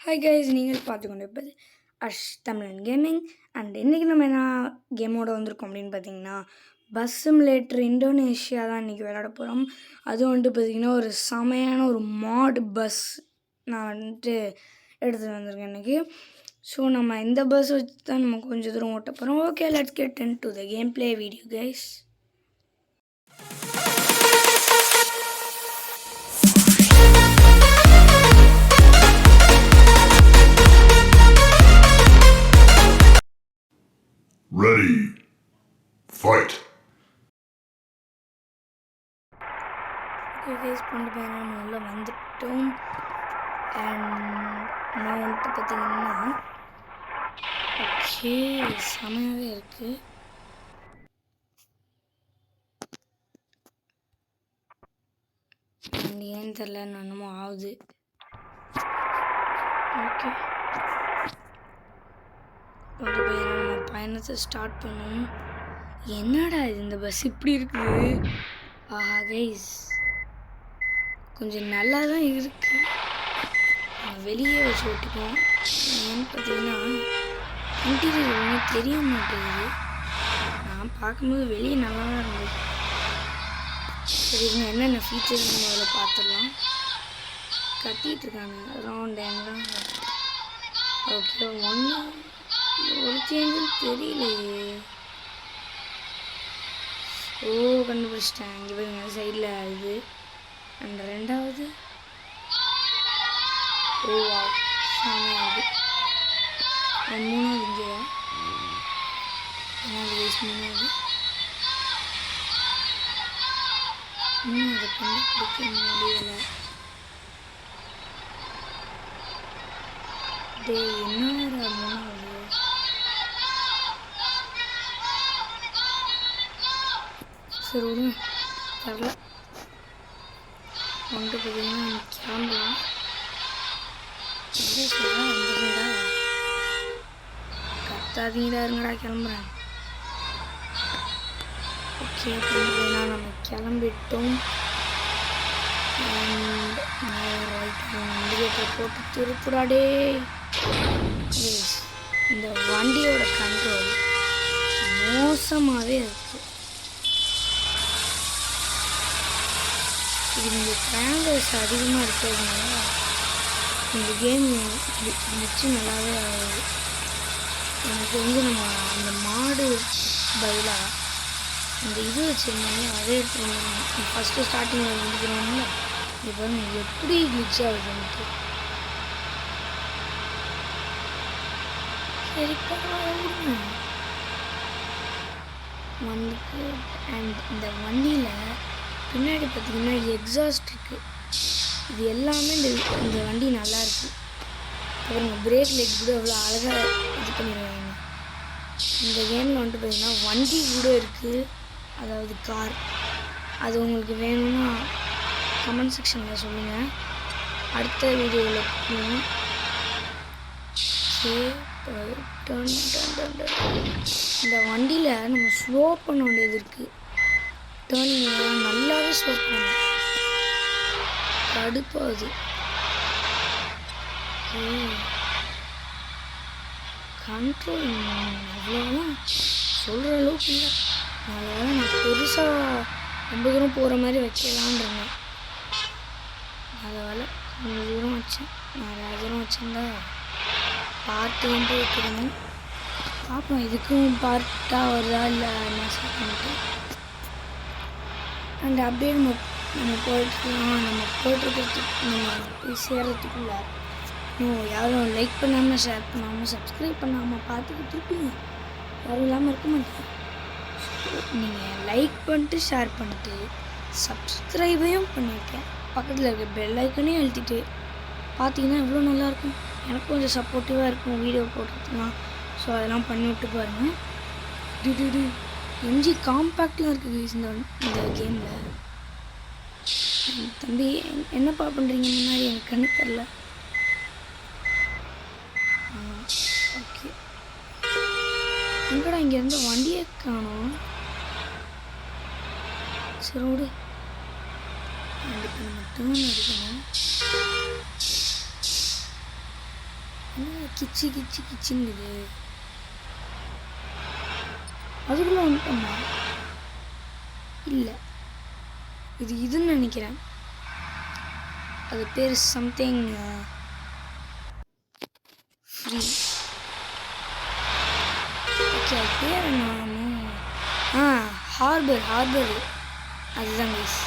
Hi guys, நீங்கள் பார்த்துக்கொண்டு இருப்பது அஷ் தமிழன் கேமிங். அண்ட் இன்றைக்கி நம்ம என்ன கேமோடு வந்திருக்கோம் அப்படின்னு பார்த்தீங்கன்னா, பஸ் சிமுலேட்டர் இந்தோனேஷியா தான் இன்றைக்கி விளையாட போகிறோம். அதுவும் வந்துட்டு பார்த்திங்கன்னா ஒரு செமையான ஒரு மாடு பஸ் நான் வந்துட்டு எடுத்துகிட்டு வந்திருக்கேன் இன்றைக்கி. ஸோ நம்ம இந்த பஸ் வச்சு தான் நம்ம கொஞ்சம் தூரம் ஓட்ட போகிறோம். Okay, let's get into the game play video guys. Ready. Fight. Okay guys, கொண்டு போய் நம்ம உள்ளே வந்துட்டோம். அண்ட் நான் வந்துட்டு பார்த்திங்கன்னா ஓகே செமையாகவே இருக்குது. அண்ட் ஏன்னு தெரில, என்னமோ ஆகுது. ஓகே, கொண்டு போய் நம்ம பயணத்தை ஸ்டார்ட் பண்ணணும். என்னடா இது, இந்த பஸ் இப்படி இருக்குது? ஆஹா கைஸ், கொஞ்சம் நல்லா தான் இருக்குது. வெளியே வச்சு ஓட்டிப்போம். ஏன்னு பார்த்தீங்கன்னா இன்டீரியர் ஒன்றும் தெரிய மாட்டேங்குது. நான் பார்க்கும்போது வெளியே நல்லா தான் இருந்தது. சரி, இவங்க என்னென்ன ஃபீச்சர்ஸ் அதில் பார்த்துடலாம். கட்டிகிட்டு இருக்காங்க ரவுண்ட் எல்லாம். ஓகே, ஒரு சேஞ்சும் தெரியலையே. ஓ, கண்டுபிடிச்சிட்டேன். இங்கே பாருங்க, சைடில் இது. அண்ட் ரெண்டாவது ஓவா சாமியாகுது. அண்ட் மூணாவது இங்கே மூணாவது கண்டுபிடிக்க முடியலை. என்ன மூணாவது? சரி விடுங்க, தரல. வந்துட்டு பார்த்தீங்கன்னா நம்ம கிளம்பலாம். கத்தாதீங்கடா, இருங்கடா, கிளம்புறேன். ஓகே, அப்படின்னா நம்ம கிளம்பிட்டோம். வண்டியை போட்டு திருப்புடாடே. இந்த வண்டியோட கண்ட்ரோல் மோசமாகவே இருக்குது. இது இந்த ட்ராவல்ஸ் அதிகமாக இருக்கிறதுனால இந்த கேம் வச்சு நல்லாவே ஆகுது. எனக்கு வந்து நம்ம அந்த மாடு பதிலாக அந்த இது வச்சுருந்தோம்ல, அதை எடுத்துகிட்டு வந்துடணும். ஃபஸ்ட்டு ஸ்டார்டிங்கில் வந்துக்கிறோம்ல, இப்போ எப்படி கிளிச் ஆகுது எனக்கு. சரி, பரவாயில்ல வந்துட்டு. அண்ட் இந்த வண்டியில் பின்னாடி பார்த்திங்கன்னா எக்ஸாஸ்ட் இருக்குது. இது எல்லாமே இந்த வண்டி நல்லாயிருக்கு. அப்புறம் பிரேக் லைட் கூட அவ்வளோ அழகாக இது பண்ணிடுவாங்க. இந்த கேமில் வந்துட்டு பார்த்திங்கன்னா வண்டி கூட இருக்குது, அதாவது கார். அது உங்களுக்கு வேணும்னா கமெண்ட் செக்ஷனில் சொல்லுங்கள், அடுத்த வீடியோவில் போகணும். இந்த வண்டியில் நம்ம ஸ்லோ பண்ண வேண்டியது இருக்குது. டேர்னிங் நல்லாவே ஸ்லோ பண்ணணும். கடுப்பாகுது. கண்ட்ரோல் அவ்வளோதான் சொல்கிற அளவுக்கு இல்லை. அதனால் நான் பெருசாக ரொம்ப தூரம் போகிற மாதிரி வைக்கலான் இருந்தேன். அதனால் கொஞ்சம் தூரம் வச்சேன். நிறையா தூரம் வச்சுருந்தா பார்ட்டு வந்து வைக்கணும். பார்ப்போம், இதுக்கும் பார்ட்டாக வருதா இல்லை என்ன சொல்லிட்டு. அண்ட் அப்படியே நம்ம போயிட்டுருக்கலாம். நம்ம போயிட்டுருக்கிறதுக்கு நம்ம போய் சேர்கிறதுக்குள்ள யாரும் லைக் பண்ணாமல், ஷேர் பண்ணாமல், சப்ஸ்கிரைப் பண்ணாமல் பார்த்துக்கிட்டு இருப்பீங்க. யாரும் இல்லாமல் இருக்க மாட்டேங்க. நீங்கள் லைக் பண்ணிட்டு, ஷேர் பண்ணிட்டு, சப்ஸ்கிரைபையும் பண்ணியிருக்கேன். பக்கத்தில் இருக்க பெல் ஐக்கனையும் அழுத்திட்டு பார்த்தீங்கன்னா எவ்வளோ நல்லாயிருக்கும். எனக்கு கொஞ்சம் சப்போர்ட்டிவாக இருக்கும் வீடியோ போடுறதுலாம். ஸோ அதெல்லாம் பண்ணி விட்டு பாருங்கள். எம்ஜி காம்பேக்ட்லாம் இருக்குது இந்த கேமில். தம்பி, என்னப்பா பண்ணுறீங்க முன்னாடி? எனக்கு கண்ணு தெரில. ஓகே, எங்கடா இங்கேருந்து வண்டியை காணோம். சரி விடு, கண்டிப்பாக நம்ம டேர்ன் அடிக்கணும். கிச்சு கிச்சு கிச்சுங்குது. அதுக்குள்ளே வந்துட்டோமா? இல்லை, இதுன்னு நினைக்கிறேன். அது பேர் சம்திங் ஃப்ரீ. ஓகே, அது பேர் என்ன? ஹார்பர் அதுதான் கைஸ்.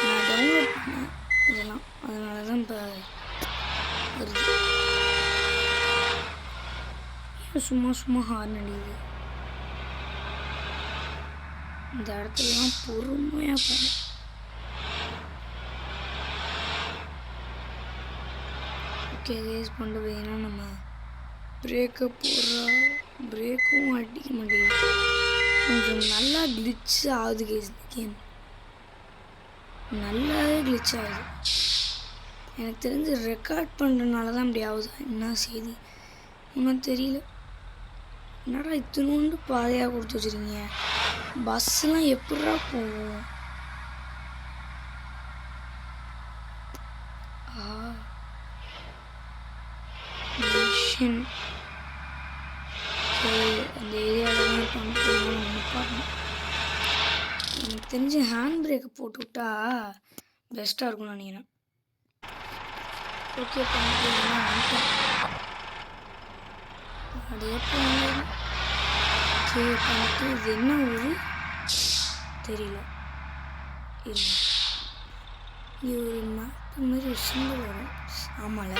நான் டவுன்லோட் பண்ணேன் இதெல்லாம், அதனால தான் இப்போ வருது. ஏன் சும்மா ஹார்ன் அடிக்குது? இந்த இடத்துலலாம் பொறுமையாக போகணும். ஓகே கேஸ், கொண்டு போயின்னா நம்ம பிரேக்கை போடுறா, பிரேக்கும் அடிக்க மாட்டேங்குது. கொஞ்சம் நல்லா கிளிச் ஆகுது கேஸ். இந்த கேம் நல்லாவே கிளிச் ஆகுது. எனக்கு தெரிஞ்சு ரெக்கார்ட் பண்ணுறதுனால தான் அப்படி ஆகுது. என்ன செய்தி ஒன்றும் தெரியல. என்னடா இத்தினோண்டு பாதையாக கொடுத்து வச்சுருக்கீங்க? பஸ்ஸெலாம் எப்படா போகும்? மிஷின் அந்த ஏரியாவில் நம்ம பார்க்கணும். எனக்கு தெரிஞ்சு ஹேண்ட் பிரேக்கை போட்டு விட்டா பெஸ்ட்டாக இருக்கும்னு நினைக்கிறேன். ஓகே, பண்ணிக்கலாம். அப்படியே போகணும். ஓகே பண்ணிட்டு இது என்ன ஊர் தெரியல. இது ஒரு மேப்பு மாதிரி ஒரு சிம்பிள் வரும். ஆமால,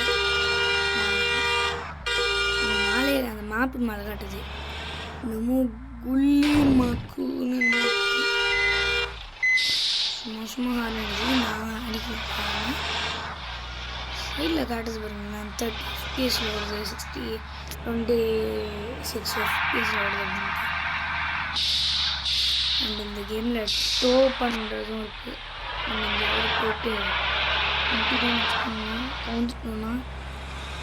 மேலே அந்த மேப்பு மேலே காட்டுது. என்னமோ குள்ளி மக்குன்னு சும்மா ஆரம்பிச்சு நான் அடிக்கிறேன். சைடில் காட்டுது பாருங்க. நான் 30 FPSல வருது, 26 FPSல வருது அப்படின்ட்டு. அண்ட் இந்த கேமில் டோ பண்ணுறதும் இருக்குது. நம்ம எங்கேயாவது போட்டு முட்டிட்டோன்னு வச்சுக்கோங்க, கவுந்துட்டோன்னா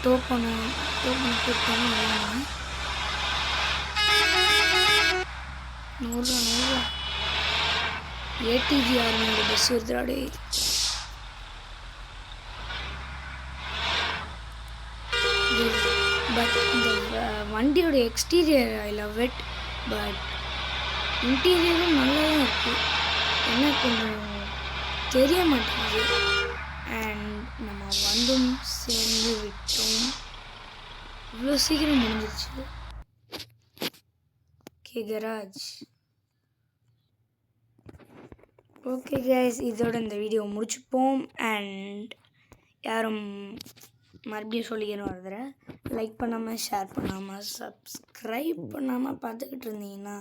டோ பண்ண போட்டோன்னா வரலாம். 100 ATG ஆர்மியோட பஸ் வருதுடாடே. பட் இந்த வண்டியோட exterior I love it. But இன்டீரியரும் நல்லா தான் இருக்குது. என்ன கொஞ்சம் தெரிய மாட்டேங்குது. அண்ட் நம்ம வந்தும் சேர்ந்து விட்டோம். இவ்வளோ சீக்கிரம் முடிஞ்சிருச்சு. Okay garage. ஓகே கைஸ், இதோட இந்த வீடியோ முடிச்சுப்போம். அண்ட் யாரும் மறுபடியும் சொல்லிக்கணும் ஒரு தடவை, லைக் பண்ணாமல், ஷேர் பண்ணாமல், சப்ஸ்கிரைப் பண்ணாமல் பார்த்துக்கிட்டு இருந்தீங்கன்னா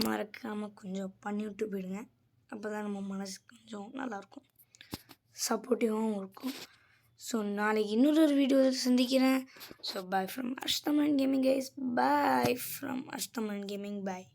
மறக்காமல் கொஞ்சம் பண்ணிவிட்டு போயிடுங்க. அப்போ தான் நம்ம மனசு கொஞ்சம் நல்லாயிருக்கும், சப்போர்ட்டிவாகவும் இருக்கும். ஸோ நாளைக்கு இன்னொரு வீடியோவில் சந்திக்கிறேன். So bye from Ashtaman gaming guys. Bye from Ashtaman gaming. Bye.